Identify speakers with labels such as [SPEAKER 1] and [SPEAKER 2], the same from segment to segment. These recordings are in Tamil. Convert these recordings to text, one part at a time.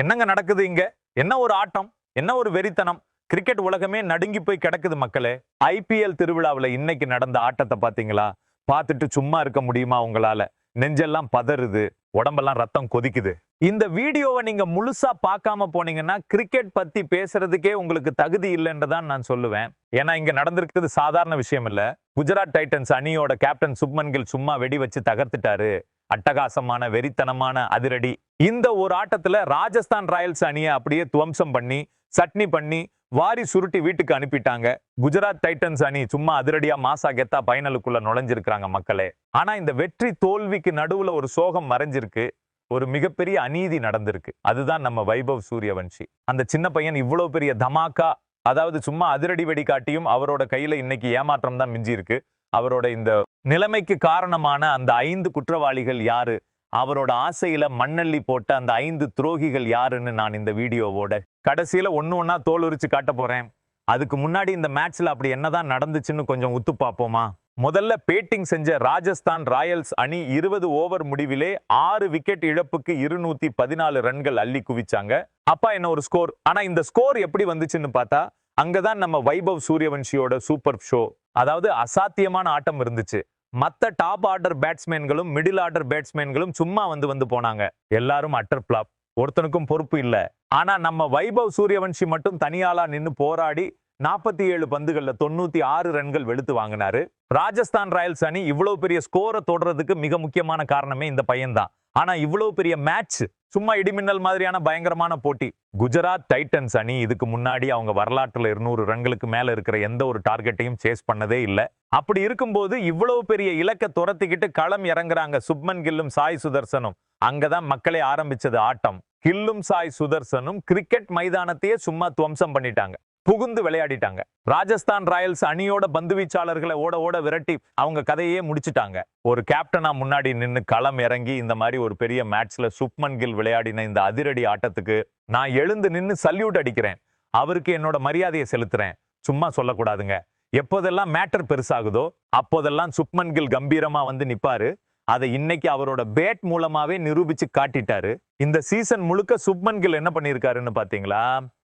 [SPEAKER 1] என்னங்க நடக்குது இங்க? என்ன ஒரு ஆட்டம், என்ன ஒரு வெறித்தனம். கிரிக்கெட் உலகமே நடுங்கி போய் கிடக்குது மக்களே. ஐபிஎல் திருவிழாவுல இன்னைக்கு நடந்த ஆட்டத்தை பாத்தீங்களா? பார்த்துட்டு சும்மா இருக்க முடியுமா உங்களால? நெஞ்செல்லாம் பதறுது, உடம்பெல்லாம் ரத்தம் கொதிக்குது. இந்த வீடியோவை நீங்க முழுசா பார்க்காம போனீங்கன்னா கிரிக்கெட் பத்தி பேசுறதுக்கே உங்களுக்கு தகுதி இல்லைன்றதான் நான் சொல்லுவேன். ஏன்னா இங்க நடந்திருக்கிறது சாதாரண விஷயம் இல்ல. குஜராத் டைட்டன்ஸ் அணியோட கேப்டன் சுப்மன் கில் சும்மா வெடி வச்சு தகர்த்துட்டாரு. அட்டகாசமான வெறித்தனமான அதிரடி. இந்த ஒரு ஆட்டத்துல ராஜஸ்தான் ராயல்ஸ் அணியை அப்படியே துவம்சம் பண்ணி சட்னி பண்ணி வாரி சுருட்டி வீட்டுக்கு அனுப்பிட்டாங்க. குஜராத் டைட்டன்ஸ் அணி சும்மா அதிரடியா மாசா கெத்தா பைனலுக்குள்ள நுழைஞ்சிருக்காங்க மக்களே. ஆனா இந்த வெற்றி தோல்விக்கு நடுவுல ஒரு சோகம் மறைஞ்சிருக்கு. ஒரு மிகப்பெரிய அநீதி நடந்திருக்கு. அதுதான் நம்ம வைபவ் சூரியவன்ஷி. அந்த சின்ன பையன் இவ்வளவு பெரிய தமாக்கா, அதாவது சும்மா அதிரடி வெடி காட்டியும் அவரோட கையில இன்னைக்கு ஏமாற்றம் தான் மிஞ்சி இருக்கு. அவரோட இந்த நிலைமைக்கு காரணமான அந்த 5 குற்றவாளிகள் யாரு, அவரோட ஆசையில மண்ணள்ளி போட்ட அந்த 5 துரோகிகள் யாருன்னு நான் இந்த வீடியோவோட கடைசியில ஒண்ணா தோல் உரிச்சு காட்ட போறேன். அதுக்கு முன்னாடி இந்த மேட்ச்ல அப்படி என்னதான் நடந்துச்சுன்னு கொஞ்சம் உத்து பார்ப்போமா? முதல்ல பேட்டிங் செஞ்ச ராஜஸ்தான் ராயல்ஸ் அணி 20 ஓவர் முடிவிலே 6 விக்கெட் இழப்புக்கு 214 ரன்கள் அள்ளி குவிச்சாங்க. அப்பா என்ன ஒரு ஸ்கோர். ஆனா இந்த ஸ்கோர் எப்படி வந்துச்சுன்னு பார்த்தா அங்கதான் நம்ம வைபவ் சூரியவன்ஷியோட சூப்பர் ஷோ. அதாவது அசாத்தியமான ஆட்டம் இருந்துச்சு. மத்த டாப் ஆர்டர் பேட்ஸ்மேன்களும் மிடில் ஆர்டர் பேட்ஸ்மேன்களும் சும்மா வந்து போனாங்க. எல்லாரும் அட்டர் பிளாப். ஒருத்தனுக்கும் பொறுப்பு இல்ல. ஆனா நம்ம வைபவ் சூரியவன்ஷி மட்டும் தனியாளா நின்னு போராடி 47 பந்துகள்ல 96 ரன்கள் வெளுத்து வாங்கினாரு. ராஜஸ்தான் ராயல்ஸ் அணி இவ்வளவு பெரிய ஸ்கோரை தொடர்றதுக்கு மிக முக்கியமான காரணமே இந்த பையன் தான். ஆனா இவ்வளவு பெரிய மேட்ச் சும்மா இடிமின்னல் மாதிரியான பயங்கரமான போட்டி. குஜராத் டைட்டன்ஸ் அணி இதுக்கு முன்னாடி அவங்க வரலாற்றுல 200 ரன்களுக்கு மேல இருக்கிற எந்த ஒரு டார்கெட்டையும் சேஸ் பண்ணதே இல்ல. அப்படி இருக்கும்போது இவ்வளவு பெரிய இலக்கை துரத்திக்கிட்டு களம் இறங்குறாங்க சுப்மன் கில்லும் சாய் சுதர்சனும். அங்கதான் மக்களே ஆரம்பிச்சது ஆட்டம். கில்லும் சாய் சுதர்சனும் கிரிக்கெட் மைதானத்தையே சும்மா துவம்சம் பண்ணிட்டாங்க. புகுந்து விளையாடிட்டாங்க. ராஜஸ்தான் ராயல்ஸ் அணியோட பந்து வீச்சாளர்களை ஓட விரட்டி அவங்க கதையே முடிச்சிட்டாங்க. ஒரு கேப்டனா முன்னாடி நின்னு களம் இறங்கி இந்த மாதிரி ஒரு பெரிய மேட்ச்ல சுப்மன் கில் விளையாடின இந்த அதிரடி ஆட்டத்துக்கு நான் எழுந்து நின்னு சல்யூட் அடிக்கிறேன். அவருக்கு என்னோட மரியாதையை செலுத்துறேன். சும்மா சொல்லக்கூடாதுங்க. எப்போதெல்லாம் மேட்டர் பெருசாகுதோ அப்போதெல்லாம் சுப்மன் கில் கம்பீரமா வந்து நிப்பாரு. அதை இன்னைக்கு அவரோட பேட் மூலமாவே நிரூபிச்சு காட்டிட்டாரு. இந்த சீசன் முழுக்க சுப்மன் கில் என்ன பண்ணிருக்காருன்னு பாத்தீங்களா?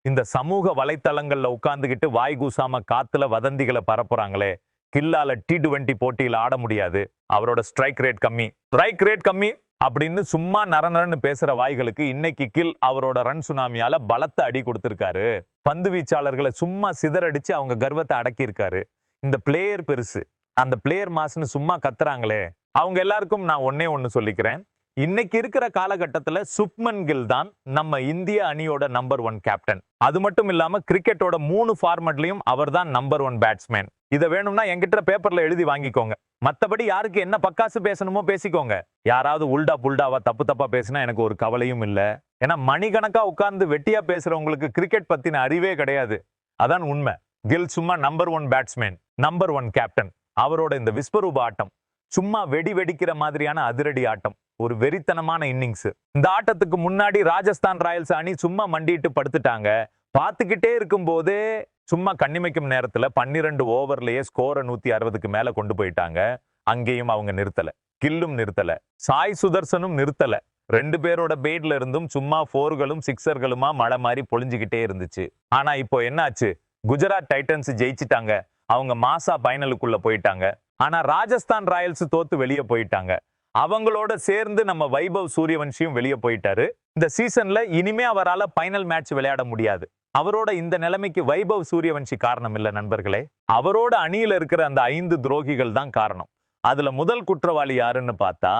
[SPEAKER 1] இந்த சமூக வலைத்தளங்கள்ல உட்கார்ந்துகிட்டு வாய் கூசாம காத்துல வதந்திகளை பரப்புறாங்களே, கில்லால T20 போட்டியில ஆட முடியாது, அவரோட ஸ்ட்ரைக் ரேட் கம்மி அப்படின்னு சும்மா நரநரன்னு பேசுற வாய்களுக்கு இன்னைக்கு கில் அவரோட ரன் சுனாமியால பலத்த அடி கொடுத்திருக்காரு. பந்து வீச்சாளர்களை சும்மா சிதறடிச்சு அவங்க கர்வத்தை அடக்கி இருக்காரு. இந்த பிளேயர் பெருசு, அந்த பிளேயர் மாஸ்னு சும்மா கத்துறாங்களே, அவங்க எல்லாருக்கும் நான் ஒண்ணு சொல்லிக்கிறேன். இன்னைக்கு இருக்கிற காலகட்டத்துல சுப்மன் கில் தான் நம்ம இந்திய அணியோட நம்பர் 1 கேப்டன். அது மட்டும் இல்லாம கிரிக்கெட்டோட 3 ஃபார்மட்லயும் அவர் தான் நம்பர் 1 பேட்ஸ்மேன். இதை வேணும்னா என்கிட்ட பேப்பர்ல எழுதி வாங்கிக்கோங்க. மத்தபடி யாருக்கு என்ன பக்காசு பேசணுமோ பேசிக்கோங்க. யாராவது உல்டா புல்டாவா தப்பா பேசினா எனக்கு ஒரு கவலையும் இல்ல. ஏன்னா மணிக்கணக்கா உட்கார்ந்து வெட்டியா பேசுறவங்களுக்கு கிரிக்கெட் பத்தின அறிவே கிடையாது. அதான் உண்மை. கில் சும்மா நம்பர் 1 பேட்ஸ்மேன், நம்பர் 1 கேப்டன். அவரோட இந்த விஸ்வரூப ஆட்டம் சும்மா வெடிக்கிற மாதிரியான அதிரடி ஆட்டம், ஒரு வெறித்தனமான இன்னிங்ஸ். இந்த ஆட்டத்துக்கு முன்னாடி ராஜஸ்தான் ராயல்ஸ் அணி சும்மா மண்டிட்டு படுத்துட்டாங்க. பார்த்துக்கிட்டே இருக்கும் போதே சும்மா கண்ணிமைக்கும் நேரத்துல 12 ஓவர்லயே ஸ்கோரை 160க்கு மேல கொண்டு போயிட்டாங்க. அங்கேயும் அவங்க நிறுத்தல. கில்லும் நிறுத்தல, சாய் சுதர்சனும் நிறுத்தல. 2 பேரோட பேட்ல இருந்தும் சும்மா 4களும் 6களுமா மழை மாதிரி பொழிஞ்சுக்கிட்டே இருந்துச்சு. ஆனா இப்போ என்னாச்சு? குஜராத் டைட்டன்ஸ் ஜெயிச்சிட்டாங்க. அவங்க மாசா பைனலுக்குள்ள போயிட்டாங்க. ஆனா ராஜஸ்தான் ராயல்ஸ் தோத்து வெளியே போயிட்டாங்க. அவங்களோட சேர்ந்து நம்ம வைபவ் சூரியவன்ஷியும் வெளியே போயிட்டாரு. இந்த சீசன்ல இனிமே அவரால் பைனல் மேட்ச் விளையாட முடியாது. அவரோட இந்த நிலைமைக்கு வைபவ் சூரியவன்ஷி காரணம் இல்ல நண்பர்களே. அவரோட அணியில இருக்கிற அந்த 5 துரோகிகள் தான் காரணம். அதுல முதல் குற்றவாளி யாருன்னு பார்த்தா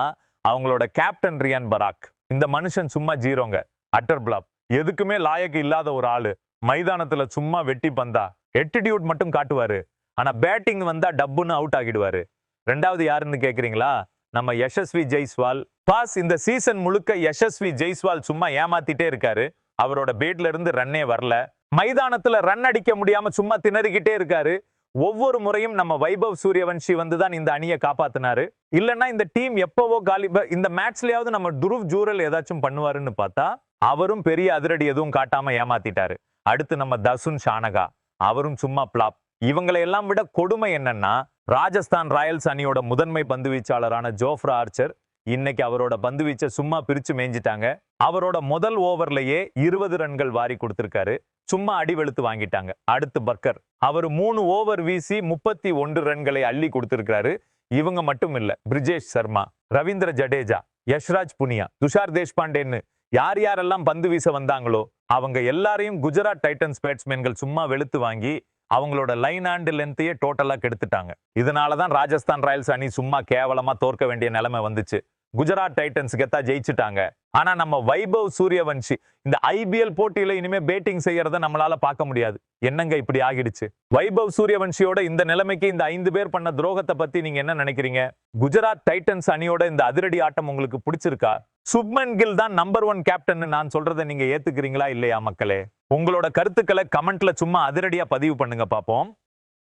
[SPEAKER 1] அவங்களோட கேப்டன் ரியான் பராக். இந்த மனுஷன் சும்மா ஜீரோங்க, அட்டர் பிளாப். எதுக்குமே லாயக்கு இல்லாத ஒரு ஆளு. மைதானத்துல சும்மா வெட்டி பந்தா எட்டிடியூட் மட்டும் காட்டுவாரு. ஆனா பேட்டிங் வந்தா டப்புன்னு அவுட் ஆகிடுவாரு. ரெண்டாவது யாருன்னு கேக்குறீங்களா? நம்ம யசஸ்வி ஜெய்ஸ்வால். பாஸ் இந்த சீசன் முழுக்க யசஸ்வி ஜெய்ஸ்வால் சும்மா ஏமாத்திட்டே இருக்காரு. அவரோட பேட்ல இருந்து ரன்னே வரல. மைதானத்துல ரன் அடிக்க முடியாம சும்மா திணறிக்கிட்டே இருக்காரு. ஒவ்வொரு முறையும் நம்ம வைபவ் சூரியவன்ஷி வந்துதான் இந்த அணியை காப்பாத்தினாரு. இல்லைன்னா இந்த டீம் எப்பவோ காலி. இந்த மேட்ச்லயாவது நம்ம துருவ் ஜூரல் ஏதாச்சும் பண்ணுவாருன்னு பார்த்தா அவரும் பெரிய அதிரடி எதுவும் காட்டாம ஏமாத்திட்டாரு. அடுத்து நம்ம தசுன் ஷானகா, அவரும் சும்மா பிளாப். இவங்களை எல்லாம் விட கொடுமை என்னன்னா ராஜஸ்தான் ராயல்ஸ் அணியோட முதன்மை பந்து வீச்சாளரான ஜோஃப்ரா ஆர்ச்சர் இன்னைக்கு அவரோட பந்து வீச்சை சும்மா பிரிச்சு மேய்ஞ்சிட்டாங்க. அவரோட முதல் ஓவர்லயே 20 ரன்கள் வாரி கொடுத்திருக்காரு. சும்மா அடி வெளுத்து வாங்கிட்டாங்க. அடுத்து பக்கர், அவர் 3 ஓவர் வீசி 31 ரன்களை அள்ளி கொடுத்திருக்காரு. இவங்க மட்டும் இல்ல, பிரிஜேஷ் சர்மா, ரவீந்திர ஜடேஜா, யஷ்ராஜ் புனியா, துஷார் தேஷ்பாண்டேன்னு யார் யாரெல்லாம் பந்து வீச வந்தாங்களோ அவங்க எல்லாரையும் குஜராத் டைட்டன்ஸ் பேட்ஸ்மேன்கள் சும்மா வெளுத்து வாங்கி அவங்களோட லைன் அண்ட் லென்த்தையே டோட்டலா கெடுத்துட்டாங்க. இதனாலதான் ராஜஸ்தான் ராயல்ஸ் அணி சும்மா கேவலமா தோற்க வேண்டிய நிலைமை வந்துச்சு. குஜராத் டைட்டன்ஸ் கெத்தா ஜெயிச்சுட்டாங்க. ஆனா நம்ம வைபவ் சூரியவன்ஷி இந்த ஐபிஎல் போட்டியில இனிமே பேட்டிங் செய்யறத நம்மளால பார்க்க முடியாது. என்னங்க இப்படி ஆகிடுச்சு? வைபவ் சூரியவன்ஷியோட இந்த நிலைமைக்கு இந்த 5 பேர் பண்ண துரோகத்தை பத்தி நீங்க என்ன நினைக்கிறீங்க? குஜராத் டைட்டன்ஸ் அணியோட இந்த அதிரடி ஆட்டம் உங்களுக்கு பிடிச்சிருக்கா? சுப்மன் கில் தான் நம்பர் 1 கேப்டன் நான் சொல்றதை நீங்க ஏத்துக்கிறீங்களா இல்லையா மக்களே? உங்களோட கருத்துக்களை கமெண்ட்ல சும்மா அதிரடியா பதிவு பண்ணுங்க பாப்போம்.